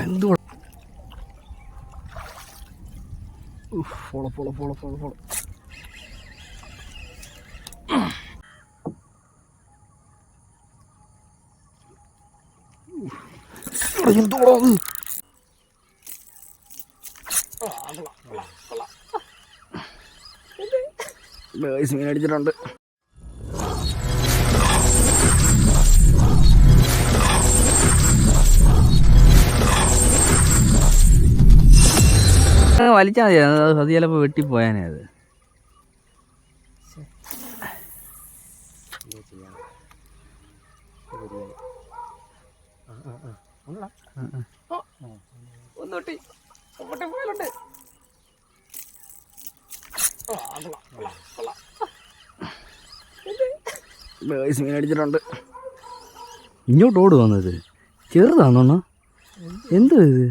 എന്ത് follow follow follow follow follow എന്തോടാ മീൻ അടിച്ചിട്ടുണ്ട്. വലിച്ചാൽ മതി, അത് ചിലപ്പോൾ വെട്ടിപ്പോയാനേ അത്. മീൻ അടിച്ചിട്ടുണ്ട്. ഇങ്ങോട്ട് ഓട് വന്നത് ചെറുതാണോ? എന്ത് ഇത്?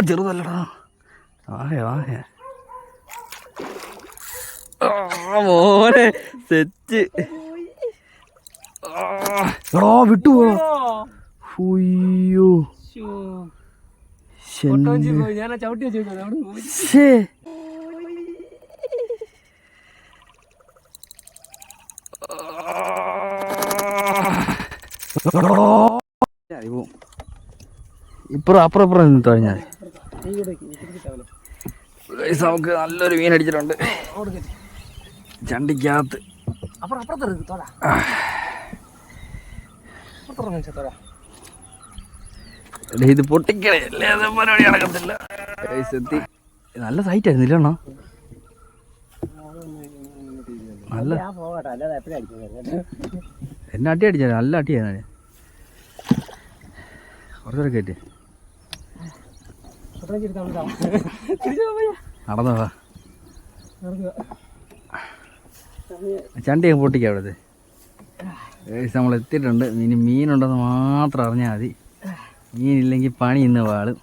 ചെറുതല്ലടാ. മോനെ സെറ്റ് വിട്ടുപോയോ? അപ്പുറം നിന്നിട്ട് കഴിഞ്ഞാൽ നമുക്ക് നല്ലൊരു മീൻ അടിച്ചിട്ടുണ്ട് ചണ്ടിക്കകത്ത്. ഇത് പൊട്ടിക്കണേ പരിപാടി നടക്കത്തില്ല. നല്ല സൈറ്റ് ആയിരുന്നില്ല അണ്ണാ. നല്ല എന്നെ അടി അടിച്ച നല്ല അടിയായിരുന്നു. കുറച്ചൊക്കെ കയറ്റി നടന്നവാ ചണ്ടിയൊക്കെ പൊട്ടിക്കാം അവിടുത്തെ. നമ്മൾ എത്തിയിട്ടുണ്ട്. ഇനി മീനുണ്ടെന്ന് മാത്രം അറിഞ്ഞാൽ മതി. മീനില്ലെങ്കിൽ പണി ഇന്ന് വാളും.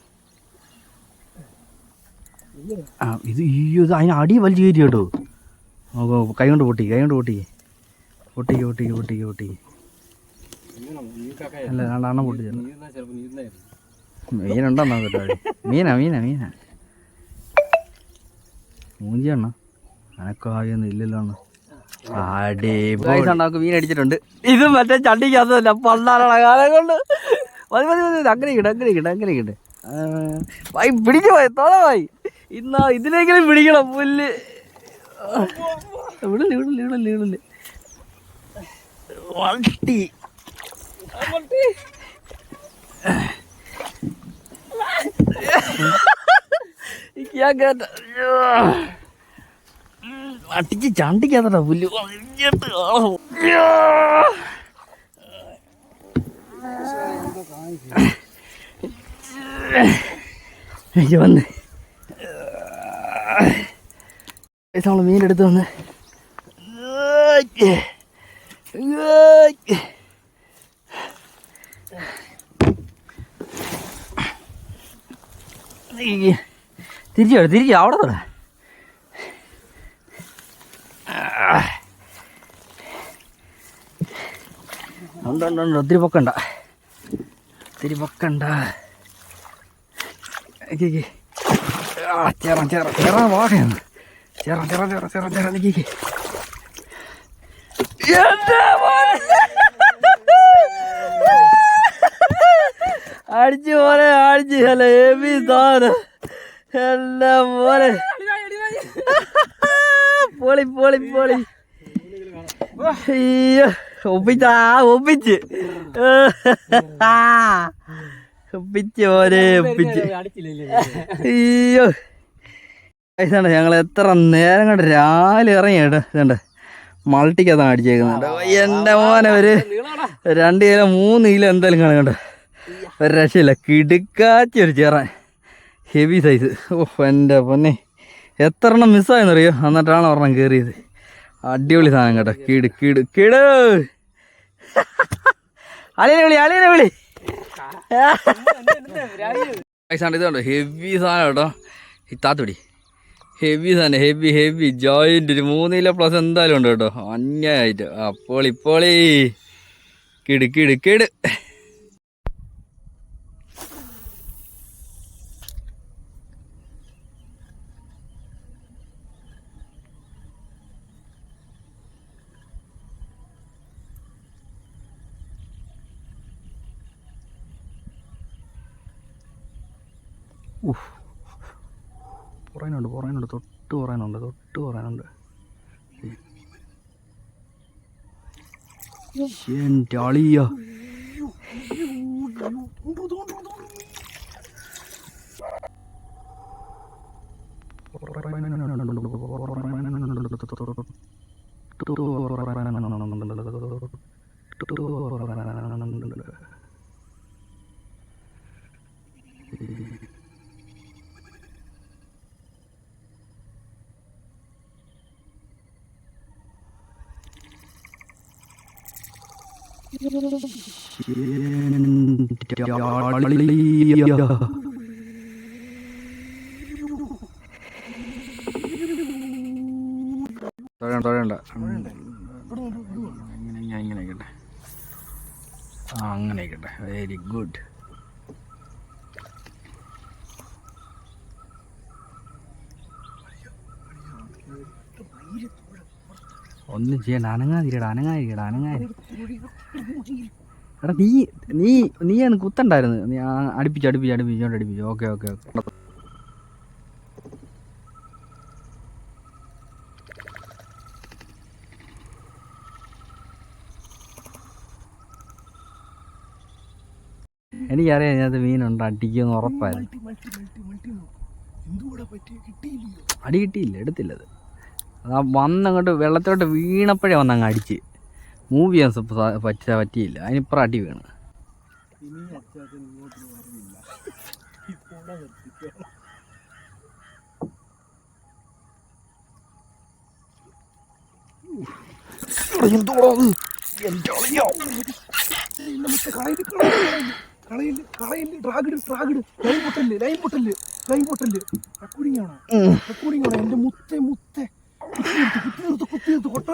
ഇത് അതിന് അടി വലിച്ചു കയറ്റി കേട്ടോ. കൈ കൊണ്ട് പൊട്ടിക്ക് അല്ല അണ്ണ പൊട്ടിച്ചു. മീനുണ്ടെന്നാ കേട്ടോ. മീനാ മൂഞ്ചി എണ്ണ അനക്കായൊന്നും ഇല്ലല്ലോ അണ്ണ. അടിപൊളി മീൻ അടിച്ചിട്ടുണ്ട്. ഇത് മറ്റേ ചണ്ടിക്കകത്തല്ല പണ്ടാറണ കാലം കൊണ്ട്. മതി അങ്ങനെ കിട്ടെ വായി പിടിച്ചു പോയി തോളമായി. ഇന്നാ ഇതിലെങ്കിലും പിടിക്കണം പുല്ല്. വിടല് വട്ടി അട്ടിച്ച് ചണ്ടിക്കാത്തടാ പുല്ല്. വന്ന് നമ്മള് മീനെടുത്ത് വന്ന് തിരിച്ചു അവിടെ തൊട. ഉണ്ട് ഒത്തിരി പൊക്കണ്ട. ചേറ വാഴയാണ്. ചേറ അടിച്ചു പോലെ അല്ല ഹെവി സാധനം എല്ലാം പോലെ. പൊളി അയ്യോ ഒപ്പിച്ച് അയ്യോ ഇതാണ് ഞങ്ങൾ എത്ര നേരം കൊണ്ട് രാവിലെ ഇറങ്ങി കേട്ടോ. ഇതുണ്ട് മൾട്ടിക്കകത്താണ് അടിച്ചേക്കുന്നുണ്ട്. എൻ്റെ മോനെ ഒരു 2 കിലോ 3 കിലോ എന്തായാലും കാണും കേട്ടോ. ഒരു രക്ഷയില്ല. കിടുക്കാച്ചി ഒരു ചേറാൻ ഹെവി സൈസ്. എൻ്റെ പൊന്നെ എത്ര എണ്ണം മിസ്സായെന്നറിയോ. എന്നിട്ടാണ് ഒരെണ്ണം കയറിയത്. അടിപൊളി സാധനം കേട്ടോ. കിട് അളിയനെ വിളി ഇതുണ്ടോ ഹെവി സാധനം കേട്ടോ. ഇത്താത്തുടി ഹെവി സാധനം ഹെവി ജോയിൻ്റ് ഒരു 3 കിലോ പ്ലസ് എന്തായാലും ഉണ്ട് കേട്ടോ. അന്യായിട്ട് അപ്പോളി കിട് കിട് കിട്. പുറയുന്നുണ്ട് തൊട്ട് പുറയുന്നുണ്ട്. എൻ്റെ അളിയ തൊഴണ്ട ഇങ്ങനെ ആയിക്കട്ടെ. അങ്ങനെ ആയിക്കട്ടെ. Very good. ഒന്നും ചെയ്യണ്ട. അനങ്ങാതിരിക്കടാ. എടാ നീയാണ് കുത്തണ്ടായിരുന്നു. നീ അടുപ്പിച്ചു. ഓക്കെ. എനിക്കറിയാം ഇതിനകത്ത് മീനുണ്ട്. അടിക്കുമെന്ന് ഉറപ്പായിരുന്നു. അടി കിട്ടിയില്ല, എടുത്തില്ലത്. അത് വന്നങ്ങോട്ട് വെള്ളത്തോട്ട് വീണപ്പോഴേ വന്നങ്ങ് അടിച്ച് മൂവ് ചെയ്യാൻ പറ്റിയില്ല. അതിനിപ്പുറം അടി വീണ്. എന്റെ മുത്തേ വിട്ടോ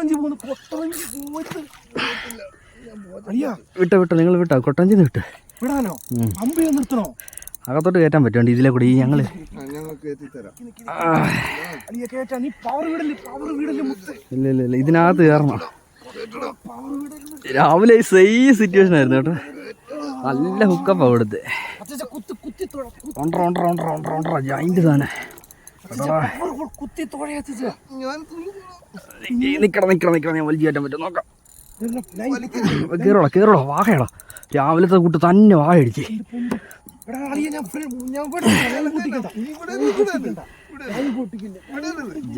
നിങ്ങൾ വിട്ടോ. കൊട്ടഞ്ചിന്ന് വിട്ട് വിടാനോ? നിർത്തണോ? അകത്തോട്ട് കയറ്റാൻ പറ്റുമോ ഇതിലെ കൂടി? ഞങ്ങള് ഇല്ല ഇതിനകത്ത് കയറണം. രാവിലെ സെയിം സിറ്റുവേഷൻ ആയിരുന്നു കേട്ടോ. നല്ല ഹുക്കപ്പ് അവിടുത്തെ. ജൈന്റ് സാധനം. നിക്കണം ഞാൻ വലിച്ചു കയറ്റാൻ പറ്റും നോക്കാം. കേറോളാ വാഹയടാ. രാവിലത്തെ കൂട്ട് തന്നെ വാഹ അടിച്ച്.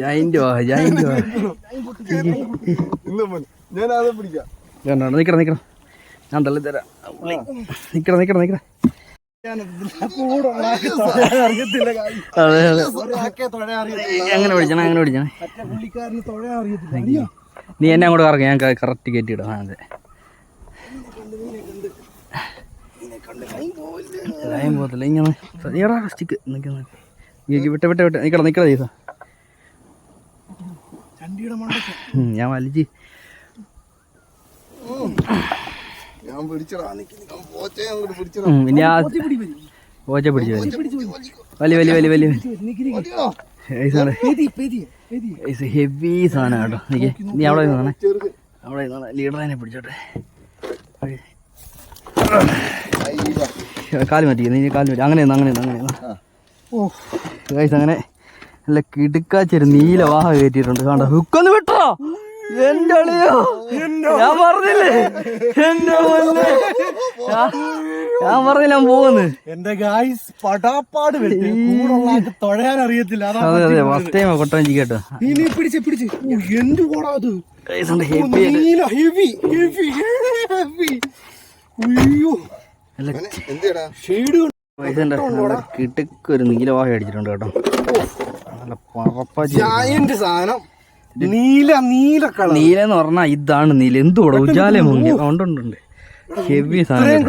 ജൈന്റ് വാഹ നിക്കണം. ഞാൻ തള്ളി തരാം. നിക്കണം. അതെ അങ്ങനെ പിടിച്ചണേ. നീ എന്നെ അങ്ങോട്ട് കറക്ക, ഞാൻ കറക്റ്റ് കയറ്റിയിടാം. അതെ ലൈൻ പോകത്തില്ല. ഇങ്ങനെ സ്റ്റിക്ക് വിട്ട് നിക്കണം ദിവസ. ഞാൻ വലിച്ച് ഇനി ആ പോച്ച പിടിച്ചു വലിയ ഹെവി സാധനം കേട്ടോ. നീ അവിടെ ലീഡറിനെ പിടിച്ചോട്ടെ. കാല് മാറ്റി. നീ കാല് മാറ്റി. അങ്ങനെ നല്ല കിടുക്കാച്ചൊരു നീല വാഹ കയറ്റിയിട്ടുണ്ട്. കണ്ടോ? ഹുക്കൊന്ന് വിട്ടോ. എന്റെ അളിയോ, ഞാൻ പറഞ്ഞില്ലേ ഞാൻ പോകുന്നു. എന്റെ ഗായ്സ് പടാപ്പാട് തൊഴയാൻ അറിയത്തില്ല. അതെ ഫസ്റ്റ് ടൈം കൊട്ടവഞ്ചി കേട്ടോ. പിടിച്ച് എന്ത് കൂടാ അത്. കിട്ടക്കൊരു നീലവാഹ അടിച്ചിട്ടുണ്ട് കേട്ടോ. നല്ല പറപ്പ സാധനം. നീലെന്ന് പറഞ്ഞാ ഇതാണ് നീല. എന്തുകൂടെ ഉജാല മുങ്ങി ഉണ്ട്. ഹെവി സാധനം.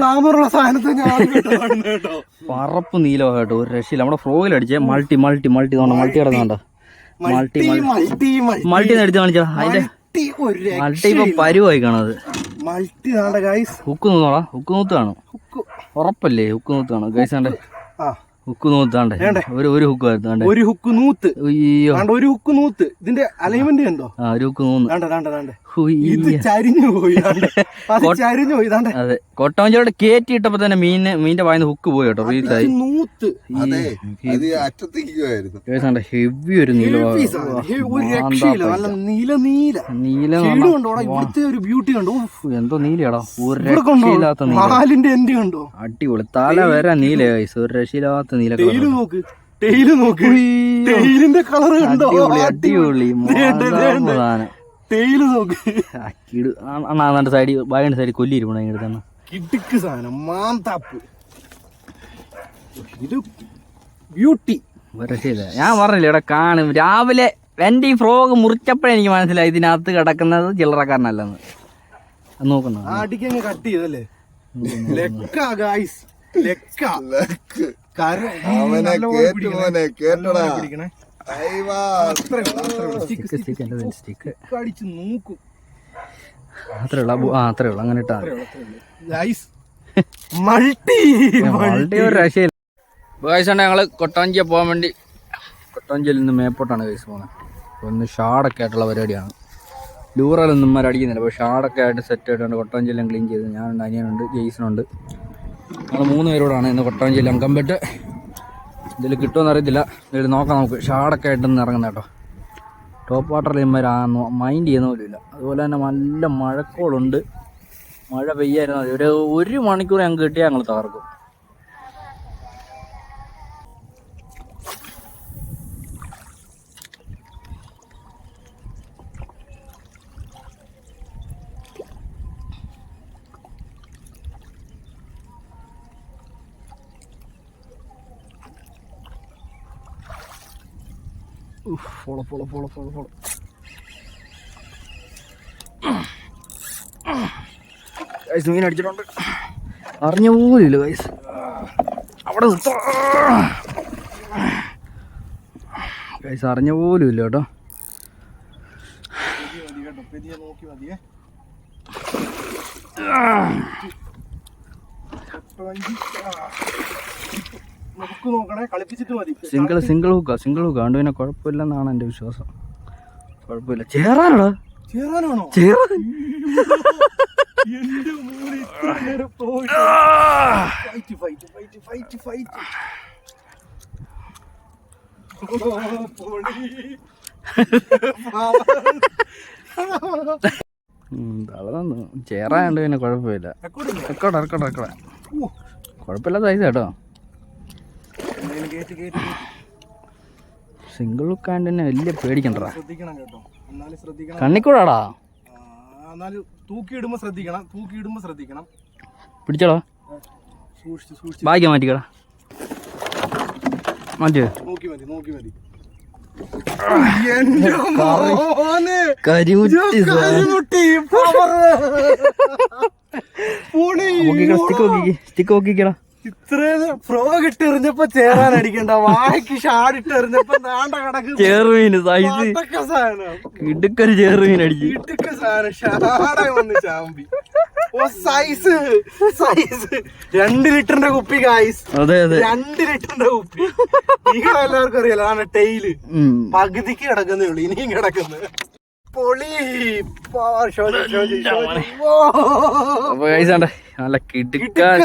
പറപ്പ് നീലവാഹ കേട്ടോ. ഒരു രക്ഷയില്ല. നമ്മുടെ ഫ്രോയിൽ അടിച്ചേ മൾട്ടി കിടന്നുണ്ടോ. മൾട്ടി അടിച്ച് കാണിച്ചാ. അതിന്റെ മൾട്ടി ഒരു മൾട്ടി ഇപ്പൊ പരുവായി കാണത്. മൾട്ടി ആണ് ഗൈസ്. ഹുക്ക് നോക്കടാ, ഹുക്ക് നൂത്ത് കാണും. ഉറപ്പല്ലേ ഹുക്ക് നൂത്ത് കാണും ഗൈസ്? ആണ്ടേ ഹുക്ക് നൂത്താണ്ടേ, ഒരു ഹുക്ക് വരുത്താണ്ടേ, ഒരു ഹുക്ക് നൂത്ത്. അയ്യോ, ഒരു ഹുക്ക് നൂത്ത്. ഇതിന്റെ അലൈൻമെന്റ് കണ്ടോ? ഒരു ഹുക്ക് നൂന്ന്. ഇത് ചരിഞ്ഞു പോയി, ചരിഞ്ഞു പോയി. അതെ, കൊട്ടവഞ്ചിയോടെ കേറ്റിട്ടപ്പോ തന്നെ മീനിന്റെ വായന്ന് ഹുക്ക് പോയി കേട്ടോ. റീസായി നൂത്ത്. ഹെവി ഒരു നീല ഒരു ബ്യൂട്ടി കണ്ടോ? എന്തോ നീലയാടാ, ഒരു രക്ഷയില്ലാത്ത നീല. കണ്ടോ? അടിപൊളി, തല വരെ നീല ഗൈസ്, ഒരു രക്ഷയില്ലാത്ത നീല. നോക്ക്, ടെയിലിന്റെ കളർ കണ്ടോ? അടിപൊളി ടെയില് നോക്ക്. സൈഡ് ബാഗിന്റെ സൈഡിൽ കൊല്ലിയിരിക്കണം ഇങ്ങോട്ട് തന്നെ. കിടുക്ക് സാധനം, മാന്താപ്പ്. ഇത് ബ്യൂട്ടി. രക്ഷയില്ല. ഞാൻ പറഞ്ഞില്ല ഇവിടെ കാണും. രാവിലെ എന്റെ ഈ ഫ്രോഗ് മുറിച്ചപ്പോഴേ എനിക്ക് മനസ്സിലായി ഇതിനകത്ത് കിടക്കുന്നത് ചില്ലറക്കാരനല്ലെന്ന്. നോക്കുന്നു അടിക്കങ്ങ് കട്ട് ചെയ്തല്ലേ? ലെക്ക ഗൈസ്, ലെക്ക. അത്രേ ഉള്ളൂ, അങ്ങനെ ഇട്ടാ മൾട്ടി. ഒരു രക്ഷയില്ല. ഗൈസാണ് ഞങ്ങള് കൊട്ടാഞ്ചിയ പോകാൻ വേണ്ടി, കൊട്ടാഞ്ചിയിൽ നിന്ന് മേപ്പോട്ടാണ് ഗൈസ് പോകുന്നത്. ഒന്ന് ഷാഡൊക്കെ ആയിട്ടുള്ള പരിപാടിയാണ്. ലൂറലൊന്നും ഇമാർ അടിക്കുന്നില്ല, അപ്പോൾ ഷാഡൊക്കെ ആയിട്ട് സെറ്റ് ആയിട്ടുണ്ട്. കൊട്ടാഞ്ചിയെല്ലാം ക്ലീൻ ചെയ്ത് ഞാനുണ്ട്, അനിയനുണ്ട്, ജെയ്സനുണ്ട്. ഞങ്ങൾ 3 പേരോടാണ് ഇന്ന് കൊട്ടാഞ്ചിയിൽ അങ്കമ്പെട്ട്. ഇതിൽ കിട്ടുമെന്ന് അറിയത്തില്ല, ഇതിൽ നോക്കാം നമുക്ക്. ഷാഡൊക്കെ ആയിട്ടൊന്ന് ഇറങ്ങുന്ന കേട്ടോ. ടോപ്പ് വാട്ടറിൽ ഇമാർ മൈൻഡ് ചെയ്യുന്ന പോലും ഇല്ല. അതുപോലെ തന്നെ നല്ല മഴക്കോളുണ്ട്. മഴ പെയ്യായിരുന്നു മതി. ഒരു മണിക്കൂർ ഞങ്ങൾക്ക് കിട്ടിയാൽ ഞങ്ങൾ തകർക്കും. ഫോളോ ഗൈസ്, മീൻ അടിച്ചിട്ടുണ്ട്. അറിഞ്ഞ പോലില്ല ഗൈസ്. അവിടെ ഗൈസ് അറിഞ്ഞ പോലും ഇല്ല കേട്ടോ. സിംഗിൾ ഹുക്കാ കണ്ടു. പിന്നെ കുഴപ്പമില്ലെന്നാണ് എൻ്റെ വിശ്വാസം. കുഴപ്പമില്ല. ചേറാനോടാ, ചേറാനാണോ? ചേറാൻ ചേറാണ്ട് പിന്നെ കുഴപ്പമില്ല. ഇറക്കട്ടെ കുഴപ്പമില്ലാത്ത സൈസ് കേട്ടോ. സിംഗിൾ ഹുക്കാണ്ട് തന്നെ വലിയ പേടിക്കണ്ടാ. കണ്ണിക്കൂടാടാ. ശ്രദ്ധിക്കണം. പിടിച്ചോളാ, ഭാഗ്യം മാറ്റിക്കടാ. മാറ്റി സ്റ്റിക്ക് നോക്കിക്കടാ. ഇത്രയും ഫ്രോഗ് ഇട്ടെറിഞ്ഞപ്പോ ചേരാൻ അടിക്കണ്ട, വാഴക്ക് ഷാഡിട്ട് എറിഞ്ഞപ്പോ നാണ്ട കടക്ക് ചേറുമീന് സൈസ് ഇടുക്കൊരു ചേറുമീൻ അടിച്ചു. ഇടുക്ക സാധനം ഷാട വന്ന് ചാമ്പി. ഓ സൈസ് 2 ലിറ്ററിന്റെ കുപ്പി ഗായ്സ്. അതെ 2 ലിറ്ററിന്റെ കുപ്പി. നിങ്ങളെല്ലാവർക്കും അറിയാലോ, ആണ് ടെയില് പകുതിക്ക് കിടക്കുന്നേ ഉള്ളു, ഇനിയും കിടക്കുന്നത്. പൊളി. നല്ല കിടുക്കാൻ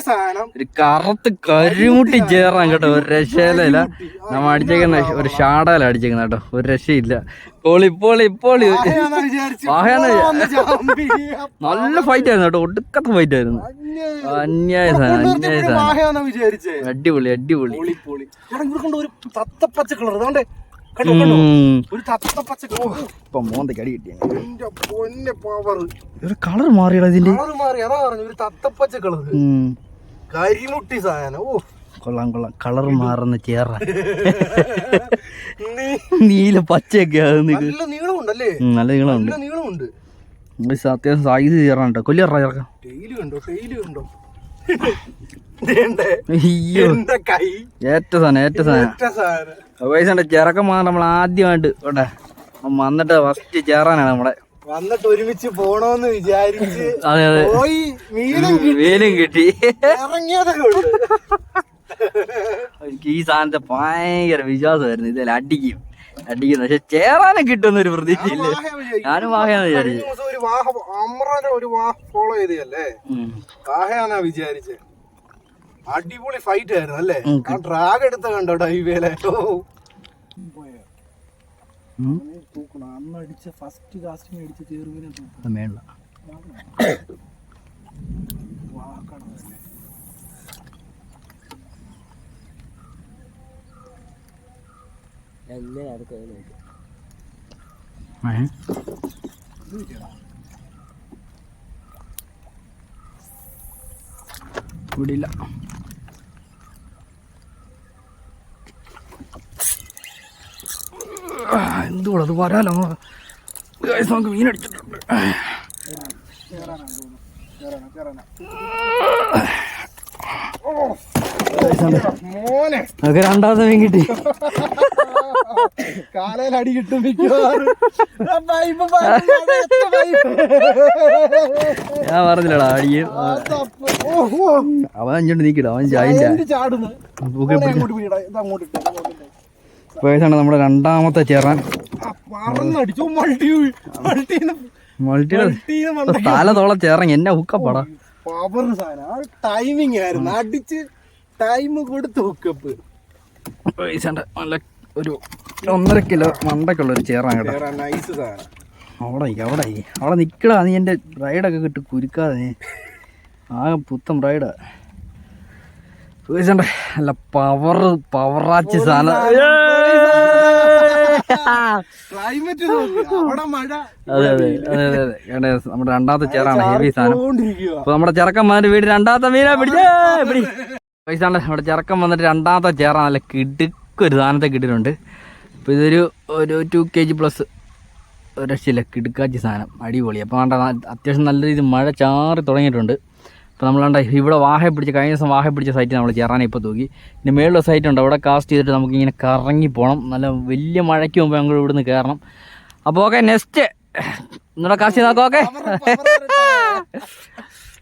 ഒരു കറുത്ത് കരിമുട്ടി ചേറാൻ കേട്ടോ. ഒരു രക്ഷയില്ല. നമ്മ അടിച്ചേക്കുന്ന ഒരു ഷാടല അടിച്ചേക്കുന്ന കേട്ടോ. ഒരു രക്ഷയില്ല. പൊളി നല്ല ഫൈറ്റ് ആയിരുന്നു കേട്ടോ. ഒടുക്കത്തെ ഫൈറ്റ് ആയിരുന്നു. അന്യായ സാധനം. അടിപൊളി. തത്തപ്പച്ച കളർ ഇപ്പൊ മോന്തയ്ക്ക് അടി കിട്ടിയ ഒരു കളർ മാറിയടാ. ഇതിന്റെ ഒരു തത്തപ്പച്ച കളർ കരിമുട്ടി സാധനം. ഓ കൊള്ളാം. കളർ മാറുന്ന ചേറ നീല പച്ചയൊക്കെ നല്ല നീളമുണ്ടല്ലേ? നല്ല നീളമുണ്ട്. അത്യാവശ്യം സൈസ് ചേറാൻ കേട്ടോ. കൊല്ലിയറാ ചേർക്കാം. ടെയില് കണ്ടോ? ഏറ്റ സാധനം. പൈസ ചെറക്കം മാത്രം നമ്മൾ ആദ്യമായിട്ട് ഇവിടെ വന്നിട്ട് ഫസ്റ്റ് ചേറാനാണ് നമ്മളെ വന്നിട്ട് ഒരുമിച്ച് പോണോന്ന് വിചാരിച്ച് അതെ അതെ പോയി മീനും കിട്ടി ഇറങ്ങിയതേ ഉള്ളു. എനിക്ക് ഈ സാധനത്തെ ഭയങ്കര വിശ്വാസമായിരുന്നു, ഇതിൽ അടിക്കും പക്ഷെ ചേറാനെ കിട്ടുന്നൊരു പ്രതീക്ഷയില്ല. ഞാനും വാഹയാന്ന് വിചാരിച്ചു. ഒരു വാഹ ഫോളോ ചെയ്തല്ലേ, വാഹയാന്നാ വിചാരിച്ചേ. അടിപൊളി ഫൈറ്റ് ആയിരുന്നു അല്ലേ? ആ ഡ്രാഗ് എടുത്ത കണ്ടോ ഹൈവേലെ. അന്ന് അടിച്ച ഫസ്റ്റ് കാസ്റ്റിംഗ് അടിച്ച ചെറുവിനെ മേള കൂടിയില്ല. എന്തുകൂടെ അത് വരാലോ, നമുക്ക് മീനടിച്ചിട്ടുണ്ട്. അതൊക്കെ രണ്ടാമത്തെ മീൻ കിട്ടി. കാലയിൽ അടി കിട്ടും. ഞാൻ പറഞ്ഞില്ലടാ അടിയും. അവൻ അഞ്ചോണ്ട് നീക്കിട, അവൻ ചാടുന്നു. നമ്മുടെ രണ്ടാമത്തെ ചേറാൻ മൾട്ടിയുടെ തലത്തോളം ചേറങ്ങി എന്നെ ഹുക്കപ്പാടാ. പവർ സാധനം, ടൈമിങ് ആയിരുന്നു, അടിച്ച് ടൈം കൊടുത്ത് ഹുക്കപ്പ്. നല്ല ഒരു 1.5 കിലോ മണ്ടക്കുള്ള ഒരു ചേറാൻ കേട്ടോ. നൈസ് സാധനം. അവിടെ നിക്കടാ, നീ എന്റെ റൈഡൊക്കെ കിട്ടി കുരുക്കാതെ, നീ ആകെ പുത്തൻ റൈഡാ. നല്ല പവറാച്ച് സാധനം. അതെ അതെ അതെ അതെ അതെ, നമ്മുടെ രണ്ടാമത്തെ ചേറാണ് ഹെവി സാധനം. അപ്പൊ നമ്മുടെ ചെറുക്കൻ വന്നിട്ട് വീട് രണ്ടാമത്തെ മീനാ പിടിച്ചേ. നമ്മുടെ ചെറുക്കൻ വന്നിട്ട് രണ്ടാമത്തെ ചേറാ, നല്ല കിടുക്കൊരു സാധനത്തെ കിട്ടിയിട്ടുണ്ട്. അപ്പൊ ഇതൊരു 2 kg പ്ലസ് രക്ഷയില്ല, കിടുക്കാച്ചി സാധനം, അടിപൊളി. അപ്പോൾ അത്യാവശ്യം നല്ല രീതിയിൽ മഴ ചാറി തുടങ്ങിയിട്ടുണ്ട്. അപ്പോൾ നമ്മളാണ്ട് ഇവിടെ കഴിഞ്ഞ ദിവസം വാഹ പിടിച്ച സൈറ്റ് നമ്മൾ ചേറാനെ ഇപ്പോൾ തൂക്കി. ഇനി മേളിലുള്ള സൈറ്റ് ഉണ്ട്, അവിടെ കാസ്റ്റ് ചെയ്തിട്ട് നമുക്കിങ്ങനെ കറങ്ങി പോകണം. നല്ല വലിയ മഴയ്ക്ക് മുമ്പ് ഞങ്ങൾ ഇവിടുന്ന് കയറണം. അപ്പോൾ ഓക്കെ, നെക്സ്റ്റ് ഒന്നുകൂടെ കാസ്റ്റ് ചെയ്ത് നോക്കാം. ഓക്കെ.